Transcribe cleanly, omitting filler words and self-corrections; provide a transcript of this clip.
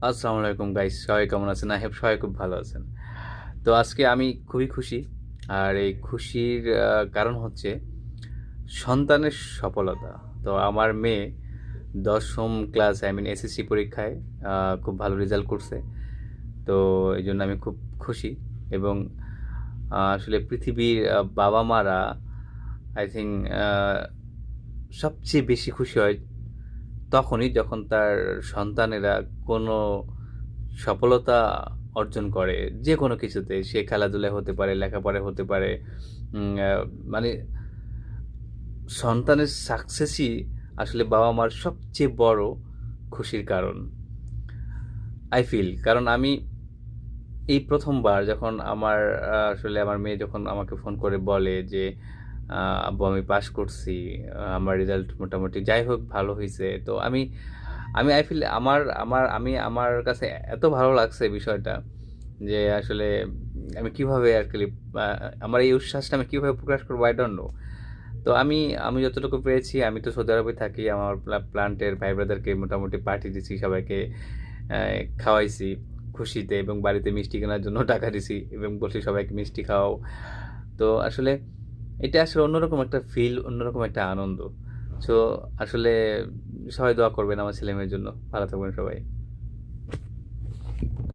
আসসালামু আলাইকুম গাইস, সবাই কেমন আছেন? আই হোপ সবাই খুব ভালো আছেন। তো আজকে আমি খুবই খুশি। আর এই খুশির কারণ হচ্ছে সন্তানের সফলতা। তো আমার মেয়ে ১০ম ক্লাস এসএসসি পরীক্ষায় আ খুব ভালো রেজাল্ট করছে। তো এজন্য আমি খুব খুশি এবং আসলে পৃথিবীর বাবা-মারা আই থিংক আ সবচেয়ে বেশি খুশি হয় তখনই যখন তার সন্তানেরা কোনো সফলতা অর্জন করে যেকোনো কিছুতে। সে খেলাধুলায় হতে পারে, লেখাপড়ায় হতে পারে। উম আ মানে সন্তানের সাকসেসই আসলে বাবা-মার সবচেয়ে বড় খুশির কারণ। I feel কারণ আমি এই ১ম বার যখন আসলে আমার মেয়ে যখন আমাকে ফোন করে বলে যে, আ "আব্বু আমি পাস করছি। আমার রেজাল্ট মোটামুটি যাই হোক ভালো হইছে।" তো আমি আমি I feel আমার আমার আমি আমার কাছে এত ভালো লাগছে বিষয়টা যে আসলে আমি কিভাবে আরকি আ আমার এই উচ্ছ্বাসটা আমি কিভাবে প্রকাশ করব I don't know। তো আমি যতটুকু পেরেছি আমি তো সৌদি আরবে থাকি। আমার প্লান্টের ভাই ব্রাদারকে মোটামুটি পার্টি দিছি সবাইকে অ্যা খাওয়াইছি খুশিতে এবং বাড়িতে মিষ্টি কেনার জন্য টাকা দিছি এবং বলছি সবাইকে মিষ্টি খাওয়াও। তো আসলে এটা আসলে অন্যরকম একটা ফিল, অন্যরকম একটা আনন্দ। সো আসলে সবাই দোয়া করবেন আমার ছেলে-মেয়ের জন্য। ভালো থাকবেন সবাই।